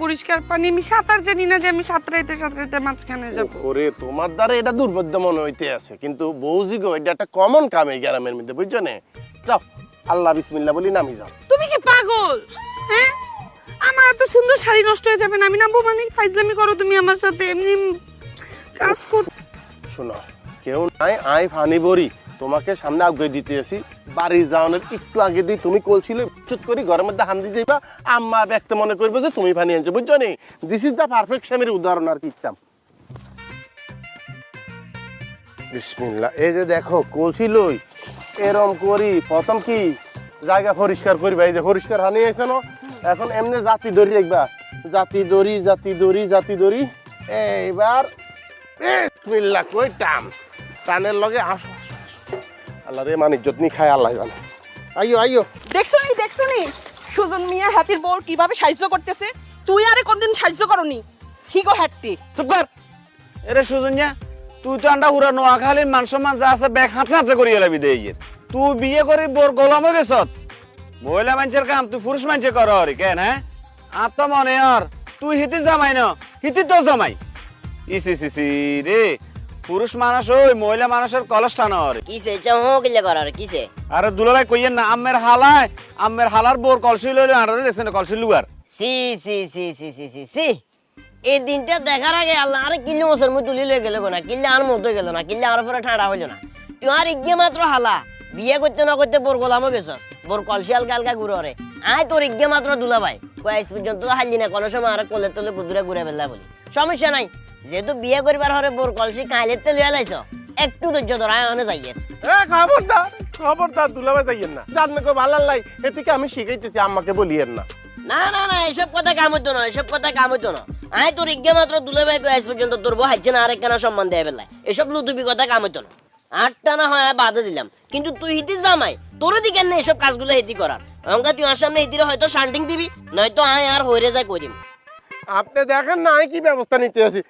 পরিষ্কার পানি, আমি সাঁতার জানি না যে আমি সাঁতরাইতে মাঝখানে যাব। ওরে তোমার দ্বারা এটা দুর্বোধ্য মনে হইতে আছে, কিন্তু বৌজি গো এটা একটা কমন কাম এই গ্রামের মধ্যে, বুঝছো না? যাও আল্লাহ বিসমিল্লাহ বলি নামি যাও। তুমি কি পাগল? হ্যাঁ, আমার এত সুন্দর শাড়ি নষ্ট হয়ে যাবে না? আমি নামবো মানে? ফাইজলামি করো তুমি আমার সাথে, এমনি কাজ কর। শোনো, কেউ নাই, আই ফানি বড়ি তোমাকে সামনে আগে দিতে আসি। বাড়ি যাওয়ানোর একটু আগে দিয়ে তুমি কলছিল চুট করি ঘরের মধ্যে হান্দি যাইবা, আম্মা ব্যক্ত মনে করবে যে তুমি ফানি আনছো, বুঝছো নি? দিস ইজ দ্য পারফেক্ট স্বামীর উদাহরণ আর কি ইত্যাম। বিসমিল্লাহ। এই যে দেখো কলছিলই এরম করি প্রথম কি জায়গা পরিষ্কার করবা, এই যে পরিষ্কার হানি আছে না, এখন এমনি জাতি দড়ি দেখবা, জাতি দড়ি জাতি দড়ি জাতি দড়ি। এইবার বিসমিল্লাহ কই টান, টানের লগে আসো আসো আসো। আল্লাহ রে মান ইজ্জত নি খায় আল্লাহ জানে। আইও আইও। দেখছো নি সুজন মিয়া হাতির বউর কিভাবে সাহায্য করতেছে? তুই আরে কোনদিন সাহায্য করনি? শিখো হাঁটতে। চুপ কর। এরে সুজনিয়া, তুই তো আন্ডা উড়া নোয়াখালীর মান সম্মান যা আছে ব্যাগ হাতে হাতে করিয়ে লাবি দেই। তুই বিয়ে করে বোর গোলাম হয়ে গেছত। মহিলা মানুষের কাম তুই পুরুষ মানুষে কর হরি কেন? হ্যাঁ, আত্ম মনে আর তুই হিতি জামাই না, হিতি তো জামাই। ইসি সিসি রে, পুরুষ মানুষ ওই মহিলা মানুষের কলস টানো হরি। কিসে চাও কিলে করার কিসে? আরে দুলাভাই কইয়েন না, আম্মের হালার বোর কলসি লইলে আড়ারে লেছেন কলসি লুয়ার। সি সি সি সি সি সি সি এই দিনটা দেখার আগে আল্লাহ আরে কিল্লে মোসর মুই তুলি লয়ে গেল না, কিল্লে আর মতো গেল না, কিল্লে আর পরে ঠান্ডা হইল না। তুই আর ইজ্ঞে মাত্র হালা বিয়ে করতে না করতে বোর গোলামও গেছস, বোর কলসি হালকা হালকা ঘুরে রে। আয় তোর ইজ্ঞে মাত্র দুলাভাই কয়েক পর্যন্ত হাল্লি না, কোনো সময় আর কোলের তলে গুদুরে ঘুরে বেলা বলি সমস্যা নাই। যেহেতু বিয়ে করবার হরে বোর কলসি কাইলের তেল লাইছ, একটু ধৈর্য ধর, আয় অনে যাইয়ের। খবরদার খবরদার দুলাভাই যাইয়েন না, জান কো ভালো লাই এদিকে আমি শিখাইতেছি, আম্মাকে বলিয়েন না। না না না, এসব কথা কাম হইতো না, এসব কথা কাম হইতো না। আয় তোর ইজ্ঞে মাত্র দুলাভাই আজ পর্যন্ত তোর বউ হাইছে না আরেকখানা সম্মান দেয় বেলায়, এসব লুতুবি কথা কাম হইতো না। আটটা না হয় বাধা দিলাম, কিন্তু তুই হিতি জামাই, তোর দিকে না এসব কাজগুলো হিতি করার। অঙ্কা তুই আর সামনে হিতিরে হয়তো শান্টিং দিবি, নয়তো আয় আর হইরে যায় কই দিম। আপনি দেখেন না আমি কি ব্যবস্থা নিতে আছি।